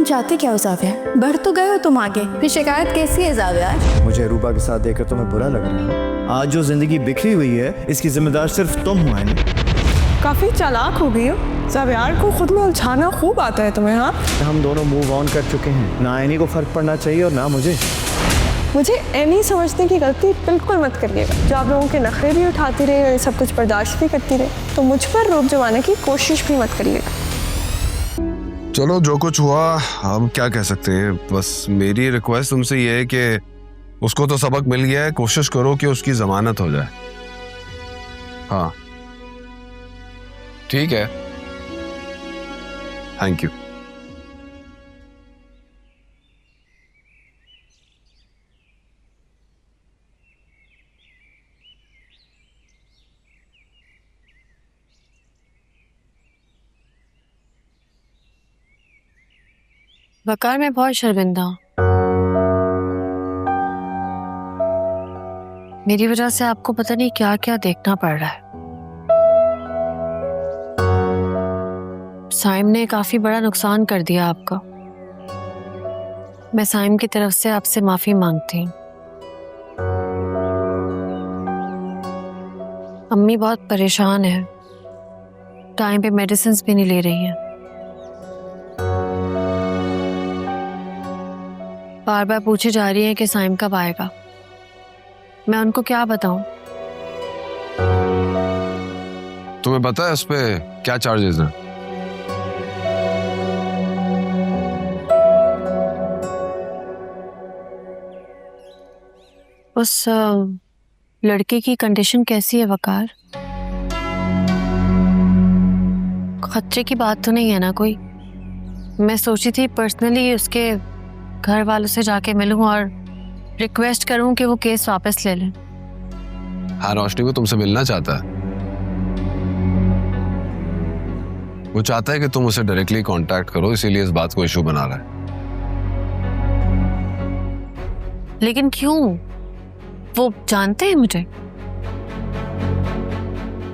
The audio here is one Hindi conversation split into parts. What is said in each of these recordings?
चाहते क्या हो जाविया? बढ़ तो गए हो तुम आगे, फिर शिकायत कैसी है जाविया? मुझे रूबा के साथ देखकर तुम्हें बुरा लग रहा है। आज जो जिंदगी बिखरी हुई है इसकी जिम्मेदार सिर्फ तुम हो आईनी। काफी चालाक हो गई हो जावियार, को खुद में उलझाना खूब आता है तुम्हें। हाँ, हम दोनों मूव ऑन कर चुके हैं, ना आईनी को फर्क पड़ना चाहिए और ना मुझे। मुझे एनी समझने की गलती बिल्कुल मत करिएगा। जो आप लोगों के नखरे भी उठाती रहे और ये सब कुछ बर्दाश्त भी करती रहे, तो मुझ पर रोक जमाने की कोशिश भी मत करिएगा। चलो जो कुछ हुआ हम क्या कह सकते हैं। बस मेरी रिक्वेस्ट तुमसे ये है कि उसको तो सबक मिल गया है, कोशिश करो कि उसकी जमानत हो जाए। हाँ ठीक है, थैंक यू। वकार, मैं बहुत शर्मिंदा हूँ। मेरी वजह से आपको पता नहीं क्या क्या देखना पड़ रहा है। साइम ने काफी बड़ा नुकसान कर दिया आपका। मैं साइम की तरफ से आपसे माफी मांगती हूँ। अम्मी बहुत परेशान है, टाइम पे मेडिसिन भी नहीं ले रही हैं। बार बार पूछे जा रही है कि साइम कब आएगा। मैं उनको क्या बताऊं? तुम्हें पता है इस पे क्या चार्जेस हैं? उस लड़के की कंडीशन कैसी है वकार? खतरे की बात तो नहीं है ना कोई? मैं सोची थी पर्सनली उसके घर वालों से जाके मिलूं और रिक्वेस्ट करूं कि वो केस वापस ले लें। हाँ, रोशनी वो तुमसे मिलना चाहता है। वो चाहता है कि तुम उसे डायरेक्टली कांटेक्ट करो, इसीलिए इस बात को इशू बना रहा है। लेकिन क्यों? वो जानते हैं मुझे?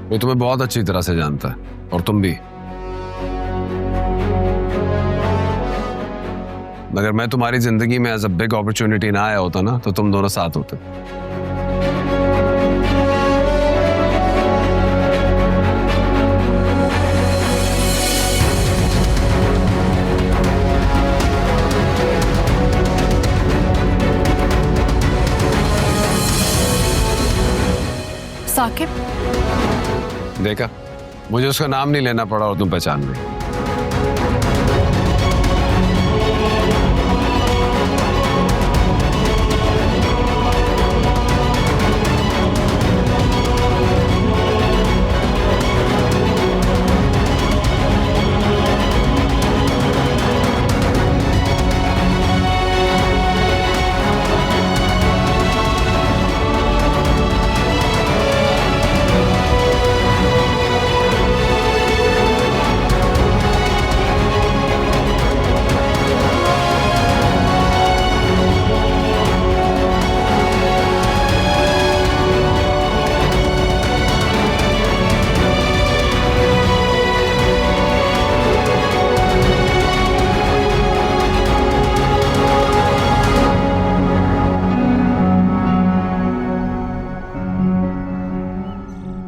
वो तुम्हें बहुत अच्छी तरह से जानता है और तुम भी। मगर मैं तुम्हारी जिंदगी में एज अ बिग अपॉर्चुनिटी ना आया होता ना, तो तुम दोनों साथ होते। साकिब? देखा, मुझे उसका नाम नहीं लेना पड़ा और तुम पहचान गई।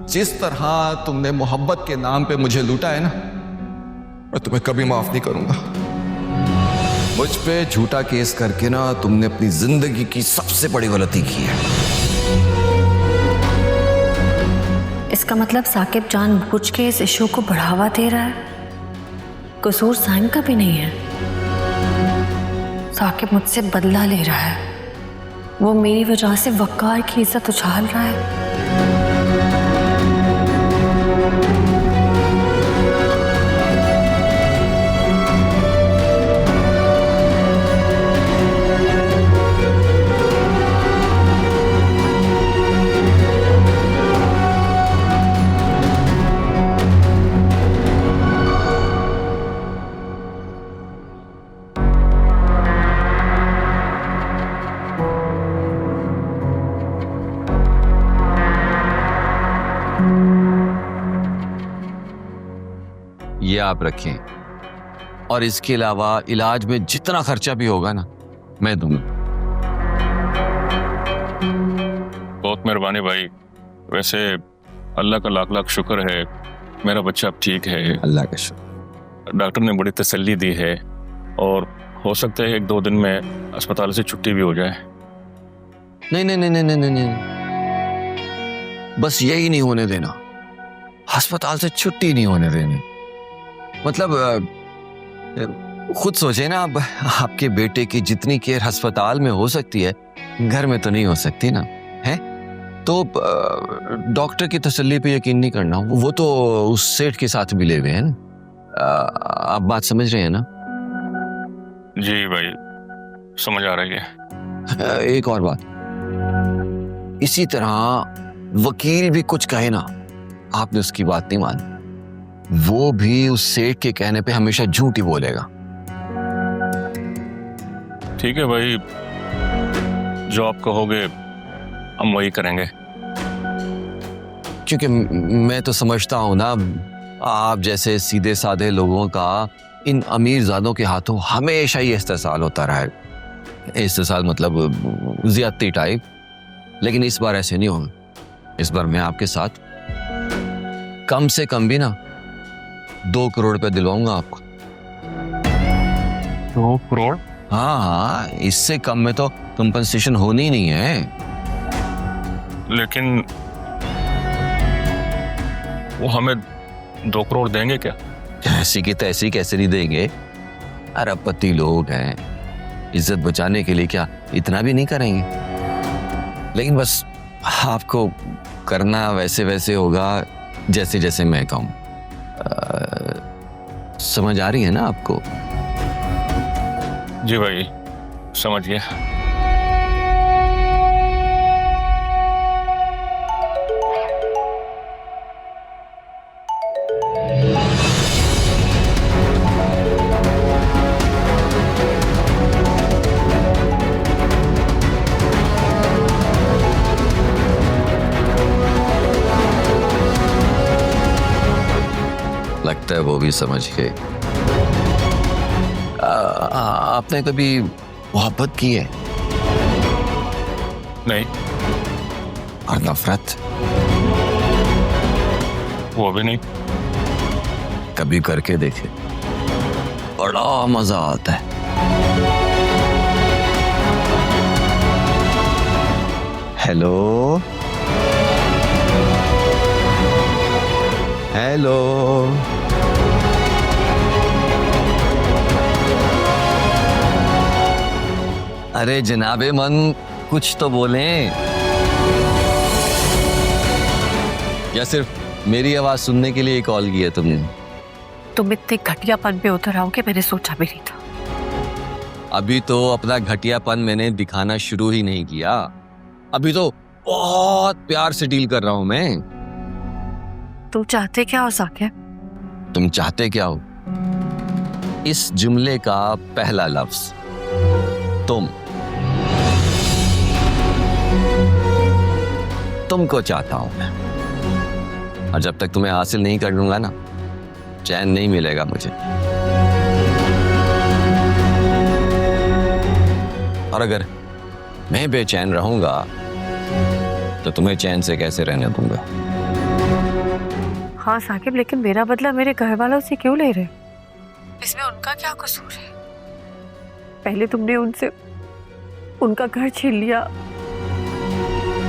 जिस तरह तुमने मोहब्बत के नाम पे मुझे लूटा है ना, मैं तुम्हें कभी माफ नहीं करूंगा। मुझ पे झूठा केस करके ना तुमने अपनी जिंदगी की सबसे बड़ी गलती की है। इसका मतलब साकिब जानबूझ के इस इशू को बढ़ावा दे रहा है। कसूर साइम का भी नहीं है। साकिब मुझसे बदला ले रहा है। वो मेरी वजह से वकार की इज्जत उछाल रहा है। ये आप रखें, और इसके अलावा इलाज में जितना खर्चा भी होगा ना, मैं दूंगा। बहुत मेहरबानी भाई। वैसे अल्लाह का लाख लाख शुक्र है, मेरा बच्चा अब ठीक है। अल्लाह का शुक्र। डॉक्टर ने बड़ी तसल्ली दी है और हो सकता है 1-2 दिन में अस्पताल से छुट्टी भी हो जाए। नहीं नहीं नहीं नहीं नहीं नहीं, बस यही नहीं होने देना, अस्पताल से छुट्टी नहीं होने देनी। मतलब खुद सोचे ना, अब आपके बेटे की जितनी केयर अस्पताल में हो सकती है, घर में तो नहीं हो सकती ना, है? तो डॉक्टर की तसल्ली पे यकीन नहीं करना, वो तो उस सेठ के साथ मिले हुए हैं ना। आप बात समझ रहे हैं ना? जी भाई, समझ आ रही है। एक और बात, इसी तरह वकील भी कुछ कहे ना, आपने उसकी बात नहीं मानी, वो भी उस सेठ के कहने पे हमेशा झूठ ही बोलेगा। ठीक है भाई, जो आप कहोगे हम वही करेंगे। क्योंकि मैं तो समझता हूं ना, आप जैसे सीधे साधे लोगों का इन अमीरजादों के हाथों हमेशा ही इस्तेसाल होता रहा है। इस्तेसाल मतलब ज्यादती टाइप। लेकिन इस बार ऐसे नहीं होगा। इस बार मैं आपके साथ कम से कम भी ना 2 करोड़ रुपए दिलवाऊंगा आपको। 2 करोड़? हाँ, इससे कम में तो कंपनसेशन होनी ही नहीं है। लेकिन वो हमें 2 करोड़ देंगे क्या? ऐसी की तैसी कैसे नहीं देंगे? अरबपति लोग हैं, इज्जत बचाने के लिए क्या इतना भी नहीं करेंगे? लेकिन बस आपको करना वैसे वैसे होगा जैसे जैसे मैं कहूं। समझ आ रही है ना आपको? जी भाई, समझ गया। लगता है वो भी समझ गए। आपने कभी मोहब्बत की है? नहीं। और नफरत? वो भी नहीं। कभी करके देखे, बड़ा मजा आता है। हेलो हेलो, अरे जनाबे मन, कुछ तो बोलें। या सिर्फ मेरी आवाज सुनने के लिए कॉल किया तुमने? तुम इतने घटियापन पे उतर आओगे मैंने सोचा भी नहीं था। अभी तो अपना घटियापन मैंने दिखाना शुरू ही नहीं किया। अभी तो बहुत प्यार से डील कर रहा हूं मैं। तुम चाहते क्या हो साकिब? तुम चाहते क्या हो? इस जुमले का पहला लफ्ज तुमको चाहता हूं मैं। और जब तक तुम्हें हासिल नहीं कर लूंगा ना, चैन नहीं मिलेगा मुझे। और अगर मैं बेचैन रहूंगा तो तुम्हें चैन से कैसे रहने दूंगा? हाँ साकिब, लेकिन मेरा बदला मेरे घर वालों से क्यों ले रहे? इसमें उनका क्या कसूर है? पहले तुमने उनसे उनका घर छीन लिया,